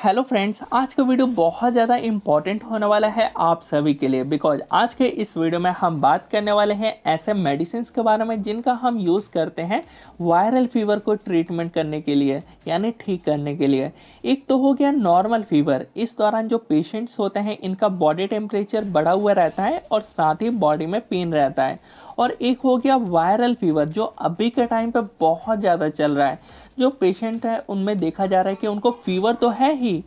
Hello friends, आज का video बहुत ज़्यादा इम्पॉर्टेंट होने वाला है आप सभी के लिए। बिकॉज आज के इस वीडियो में हम बात करने वाले हैं ऐसे मेडिसिन के बारे में जिनका हम यूज़ करते हैं वायरल फीवर को ट्रीटमेंट करने के लिए, यानी ठीक करने के लिए। एक तो हो गया नॉर्मल फीवर। इस दौरान जो पेशेंट्स होते हैं इनका बॉडी टेम्परेचर बढ़ा हुआ रहता है और साथ ही बॉडी में पेन रहता है। और एक हो गया वायरल फीवर, जो अभी के टाइम पे बहुत ज़्यादा चल रहा है। जो पेशेंट है उनमें देखा जा रहा है कि उनको फीवर तो है ही,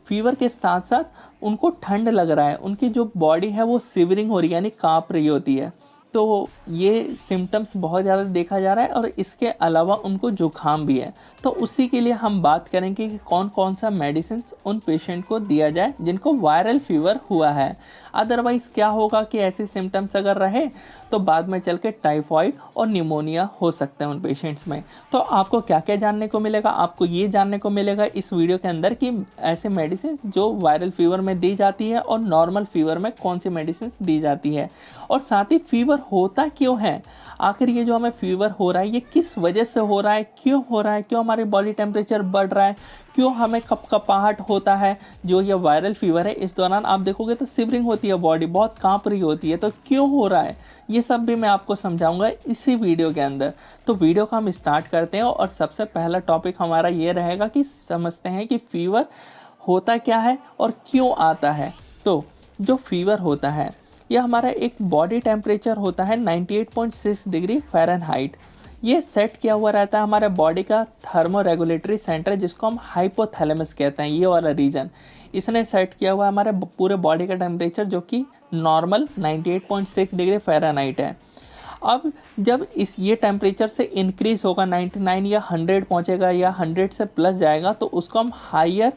फीवर के साथ साथ उनको ठंड लग रहा है, उनकी जो बॉडी है वो सिवरिंग हो रही है, यानी काँप रही होती है। तो ये सिम्टम्स बहुत ज़्यादा देखा जा रहा है और इसके अलावा उनको जुकाम भी है। तो उसी के लिए हम बात करेंगे कि कौन कौन सा मेडिसिन उन पेशेंट को दिया जाए जिनको वायरल फीवर हुआ है। अदरवाइज़ क्या होगा कि ऐसे सिम्टम्स अगर रहे तो बाद में चल के टाइफाइड और निमोनिया हो सकता है उन पेशेंट्स में। तो आपको क्या क्या जानने को मिलेगा, आपको ये जानने को मिलेगा इस वीडियो के अंदर कि ऐसे मेडिसिन जो वायरल फीवर में दी जाती है और नॉर्मल फीवर में कौन सी मेडिसिन दी जाती है, और साथ ही फीवर होता क्यों है। आखिर ये जो हमें फीवर हो रहा है ये किस वजह से हो रहा है, क्यों हो रहा है, क्यों हमारी बॉडी टेम्परेचर बढ़ रहा है, क्यों हमें कपकपाहट होता है। जो ये वायरल फीवर है इस दौरान आप देखोगे तो सिवरिंग होती है, बॉडी बहुत कांप रही होती है। तो क्यों हो रहा है ये सब भी मैं आपको समझाऊंगा इसी वीडियो के अंदर। तो वीडियो को हम स्टार्ट करते हैं और सबसे पहला टॉपिक हमारा ये रहेगा कि समझते हैं कि फीवर होता क्या है और क्यों आता है। तो जो फीवर होता है यह हमारा एक बॉडी टेम्परेचर होता है 98.6 डिग्री फ़ारेनहाइट। ये सेट किया हुआ रहता है हमारे बॉडी का थर्मो रेगुलेटरी सेंटर, जिसको हम हाइपोथैलेमस कहते हैं। ये वाला रीजन इसने सेट किया हुआ है हमारे पूरे बॉडी का टेम्परेचर, जो कि नॉर्मल 98.6 डिग्री फ़ारेनहाइट है। अब जब ये टेम्परेचर से इंक्रीज़ होगा 99 या 100 पहुंचेगा या 100 से प्लस जाएगा, तो उसको हम हायर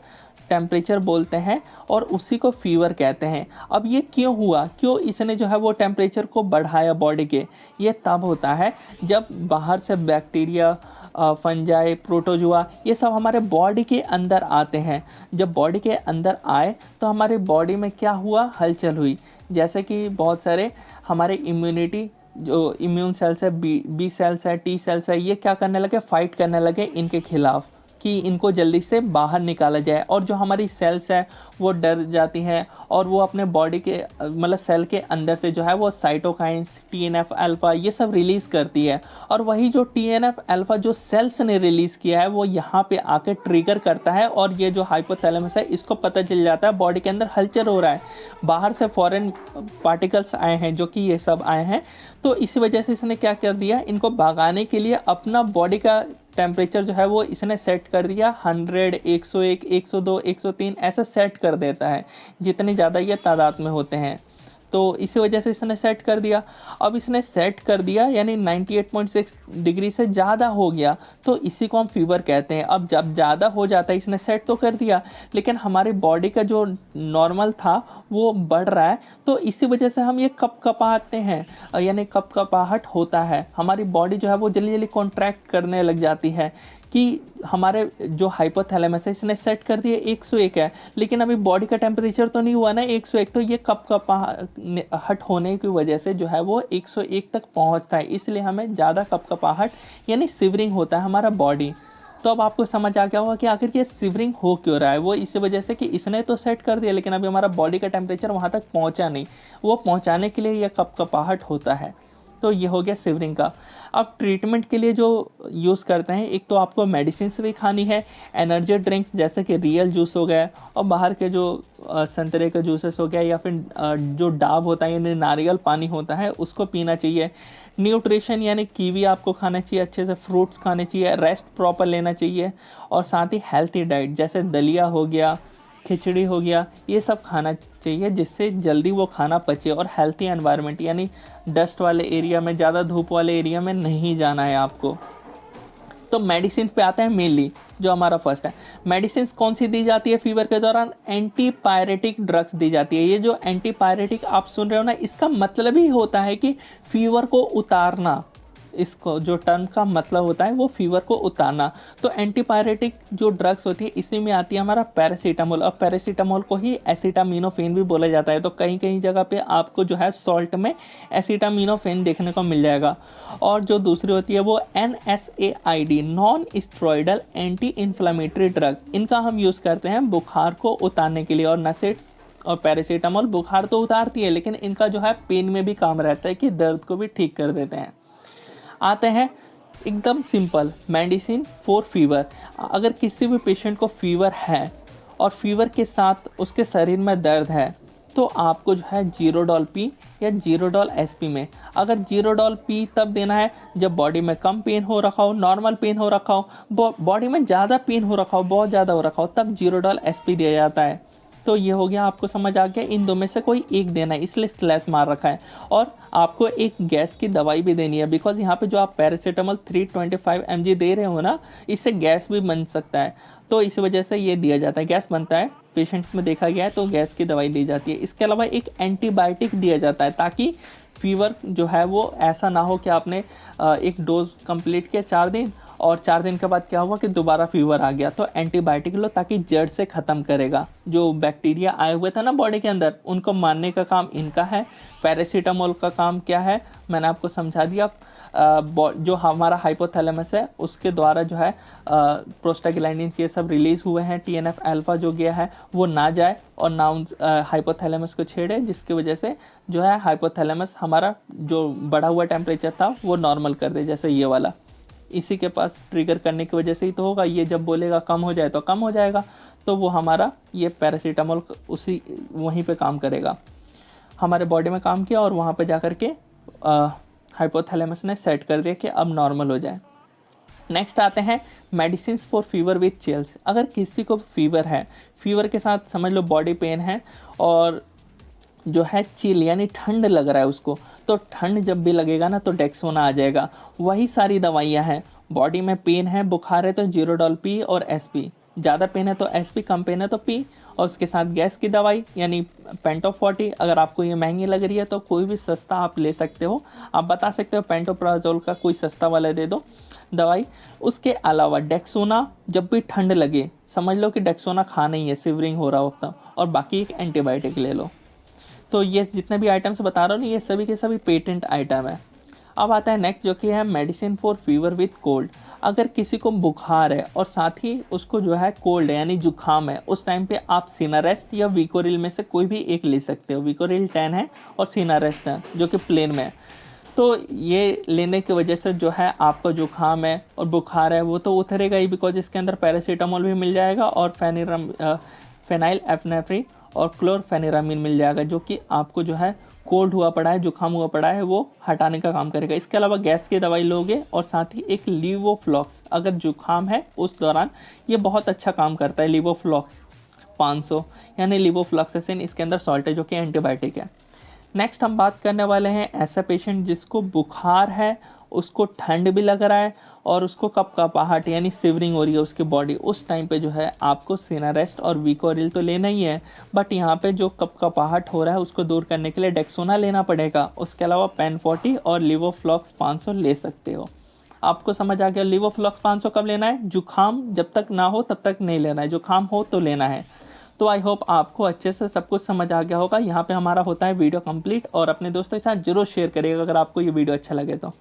टेम्परेचर बोलते हैं और उसी को फीवर कहते हैं। अब ये क्यों हुआ, क्यों इसने जो है वो टेम्परेचर को बढ़ाया बॉडी के, ये तब होता है जब बाहर से बैक्टीरिया, फंजाई, प्रोटोजुआ, ये सब हमारे बॉडी के अंदर आते हैं। जब बॉडी के अंदर आए तो हमारी बॉडी में क्या हुआ, हलचल हुई। जैसे कि बहुत सारे हमारे इम्यूनिटी जो इम्यून सेल्स है, बी सेल्स है, टी सेल्स है, ये क्या करने लगे, फाइट करने लगे इनके खिलाफ कि इनको जल्दी से बाहर निकाला जाए। और जो हमारी सेल्स है वो डर जाती हैं और वो अपने बॉडी के मतलब सेल के अंदर से जो है वो साइटोकाइंस, TNF अल्फ़ा, ये सब रिलीज़ करती है। और वही जो TNF अल्फ़ा जो सेल्स ने रिलीज़ किया है वो यहाँ पे आके ट्रिगर करता है और ये जो हाइपोथैलेमस है इसको पता चल जाता है बॉडी के अंदर हलचल हो रहा है, बाहर से फॉरेन पार्टिकल्स आए हैं जो कि ये सब आए हैं। तो इसी वजह से इसने क्या कर दिया, इनको भगाने के लिए अपना बॉडी का टेम्परेचर जो है वो इसने सेट कर दिया 100, 101, 102, 103 ऐसा सेट कर देता है, जितनी ज़्यादा ये तादाद में होते हैं। तो इसी वजह से इसने सेट कर दिया। अब इसने सेट कर दिया यानी 98.6 डिग्री से ज़्यादा हो गया, तो इसी को हम फीवर कहते हैं। अब जब ज़्यादा हो जाता है, इसने सेट तो कर दिया लेकिन हमारी बॉडी का जो नॉर्मल था वो बढ़ रहा है, तो इसी वजह से हम ये कपकपाते हैं, यानी कपकपाहट होता है। हमारी बॉडी जो है वो जल्दी जल्दी कॉन्ट्रैक्ट करने लग जाती है कि हमारे जो हाइपोथैलेमस है इसने सेट कर दिया 101 है, लेकिन अभी बॉडी का टेम्परेचर तो नहीं हुआ ना 101, तो ये कपकपाहट होने की वजह से जो है वो 101 तक पहुंचता है। इसलिए हमें ज़्यादा कपकपाहट यानी सिवरिंग होता है हमारा बॉडी। तो अब आपको समझ आ गया होगा कि आखिर ये सिवरिंग हो क्यों रहा है। वो इसी वजह से कि इसने तो सेट कर दिया लेकिन अभी हमारा बॉडी का टेम्परेचर वहाँ तक पहुँचा नहीं, वो पहुँचाने के लिए यह कपकपाहट होता है। तो ये हो गया सिवरिंग का। अब ट्रीटमेंट के लिए जो यूज़ करते हैं, एक तो आपको मेडिसिन भी खानी है, एनर्जी ड्रिंक्स जैसे कि रियल जूस हो गया और बाहर के जो संतरे के जूसेस हो गया, या फिर जो डाब होता है यानी नारियल पानी होता है उसको पीना चाहिए। न्यूट्रिशन यानी कीवी आपको खाना चाहिए, अच्छे से फ्रूट्स खाने चाहिए, रेस्ट प्रॉपर लेना चाहिए, और साथ ही हेल्थी डाइट जैसे दलिया हो गया, खिचड़ी हो गया, ये सब खाना चाहिए जिससे जल्दी वो खाना पचे। और हेल्थी एनवायरनमेंट यानी डस्ट वाले एरिया में, ज़्यादा धूप वाले एरिया में नहीं जाना है आपको। तो मेडिसिन पे आता है मेनली, जो हमारा फर्स्ट है मेडिसिन कौन सी दी जाती है फीवर के दौरान, एंटीपायरेटिक ड्रग्स दी जाती है। ये जो एंटीपायरेटिक आप सुन रहे हो ना, इसका मतलब ही होता है कि फीवर को उतारना, इसको जो टर्म का मतलब होता है वो फीवर को उतारना। तो एंटीपायरेटिक जो ड्रग्स होती है इसी में आती है हमारा पैरासीटामोल, और पैरासीटामोल को ही एसिटामिनोफेन भी बोला जाता है। तो कहीं कहीं जगह पे आपको जो है सॉल्ट में एसिटामिनोफेन देखने को मिल जाएगा। और जो दूसरी होती है वो NSAID, non steroidal anti inflammatory drug, इनका हम यूज़ करते हैं बुखार को उतारने के लिए। और नसेट्स और पैरासीटामोल बुखार तो उतारती है, लेकिन इनका जो है पेन में भी काम रहता है कि दर्द को भी ठीक कर देते हैं। आते हैं एकदम सिंपल मेडिसिन फॉर फीवर। अगर किसी भी पेशेंट को फीवर है और फीवर के साथ उसके शरीर में दर्द है तो आपको जो है जीरोडॉल पी या जीरोडॉल SP में, अगर जीरोडॉल पी तब देना है जब बॉडी में कम पेन हो रखा हो, नॉर्मल पेन हो रखा हो, बॉडी में ज़्यादा पेन हो रखा हो, बहुत ज़्यादा हो रखा हो, तब जीरोडॉल SP दिया जाता है। तो ये हो गया, आपको समझ आ गया, इन दो में से कोई एक देना है, इसलिए स्लैश मार रखा है। और आपको एक गैस की दवाई भी देनी है, बिकॉज यहाँ पे जो आप पैरासीटामोल 325 mg दे रहे हो ना, इससे गैस भी बन सकता है, तो इस वजह से ये दिया जाता है, गैस बनता है पेशेंट्स में देखा गया है, तो गैस की दवाई दी जाती है। इसके अलावा एक एंटीबायोटिक दिया जाता है ताकि फीवर जो है वो ऐसा ना हो कि आपने एक डोज कंप्लीट किया 4 दिन और 4 दिन के बाद क्या हुआ कि दोबारा फीवर आ गया, तो एंटीबायोटिक लो ताकि जड़ से ख़त्म करेगा। जो बैक्टीरिया आए हुए थे ना बॉडी के अंदर, उनको मारने का काम इनका है। पैरासीटामोल का काम क्या है मैंने आपको समझा दिया। जो हमारा हाइपोथैलेमस है उसके द्वारा जो है प्रोस्टाग्लैंडिन्स ये सब रिलीज़ हुए हैं, TNF अल्फा जो गया है वो ना जाए और ना हाइपोथैलेमस को छेड़े, जिसकी वजह से जो है हाइपोथैलेमस हमारा जो बढ़ा हुआ टेम्परेचर था वो नॉर्मल कर दे, जैसे ये वाला इसी के पास ट्रिगर करने की वजह से ही तो होगा। ये जब बोलेगा कम हो जाए तो कम हो जाएगा, तो वो हमारा ये पैरासीटामोल उसी वहीं पे काम करेगा, हमारे बॉडी में काम किया और वहाँ पे जा कर के हाइपोथैलेमस ने सेट कर दिया कि अब नॉर्मल हो जाए। नेक्स्ट आते हैं medicine for fever with chills. अगर किसी को फीवर है, फीवर के साथ समझ लो बॉडी पेन है और जो है चिल यानी ठंड लग रहा है उसको, तो ठंड जब भी लगेगा ना तो डेक्सोना आ जाएगा। वही सारी दवाइयाँ हैं, बॉडी में पेन है, बुखार है तो जीरोडॉल पी और SP, ज़्यादा पेन है तो SP, कम पेन है तो पी, और उसके साथ गैस की दवाई यानी पेंटो 40। अगर आपको ये महंगी लग रही है तो कोई भी सस्ता आप ले सकते हो, आप बता सकते हो पेंटोप्राजोल का कोई सस्ता वाला दे दो दवाई। उसके अलावा डेक्सोना जब भी ठंड लगे, समझ लो कि डेक्सोना खाना ही है, सिवरिंग हो रहा होता, और बाकी एक एंटीबायोटिक ले लो। तो ये जितने भी आइटम्स बता रहा हूँ ये सभी के सभी पेटेंट आइटम है। अब आता है नेक्स्ट जो कि है medicine for fever with cold. अगर किसी को बुखार है और साथ ही उसको जो है कोल्ड है यानी जुखाम है, उस टाइम पे आप सिनारेस्ट या विकोरिल में से कोई भी एक ले सकते हो। विकोरिल 10 है और सिनारेस्ट है जो कि प्लेन में है। तो ये लेने की वजह से जो है आपका जुखाम है और बुखार है वो तो उतरेगा ही, बिकॉज इसके अंदर पैरासीटामोल भी मिल जाएगा और फेनाइल एफनेफ्रिन और क्लोरफेनिरामिन मिल जाएगा, जो कि आपको जो है कोल्ड हुआ पड़ा है, जुकाम हुआ पड़ा है, वो हटाने का काम करेगा। इसके अलावा गैस की दवाई लोगे और साथ ही एक लीवोफ्लॉक्स, अगर जुकाम है उस दौरान ये बहुत अच्छा काम करता है। लीवोफ्लॉक्स 500 यानी लीवोफ्लॉक्सासिन, इसके अंदर सॉल्ट है जो कि एंटीबायोटिक है। नेक्स्ट हम बात करने वाले हैं ऐसा पेशेंट जिसको बुखार है, उसको ठंड भी लग रहा है और उसको कपकपाहट यानी सिवरिंग हो रही है उसकी बॉडी, उस टाइम पे जो है आपको सिनारेस्ट और विकोरिल तो लेना ही है, बट यहाँ पे जो कपकपाहट हो रहा है उसको दूर करने के लिए डेक्सोना लेना पड़ेगा। उसके अलावा पेन 40 और लीवोफ्लॉक्स 500 ले सकते हो। आपको समझ आ गया लीवोफ्लॉक्स 500 कब लेना है? जुखाम जब तक ना हो तब तक नहीं लेना है, जुखाम हो तो लेना है। तो आई होप आपको अच्छे से सब कुछ समझ आ गया होगा। यहाँ पे हमारा होता है वीडियो कंप्लीट, और अपने दोस्तों के साथ जरूर शेयर करिएगा अगर आपको ये वीडियो अच्छा लगे तो।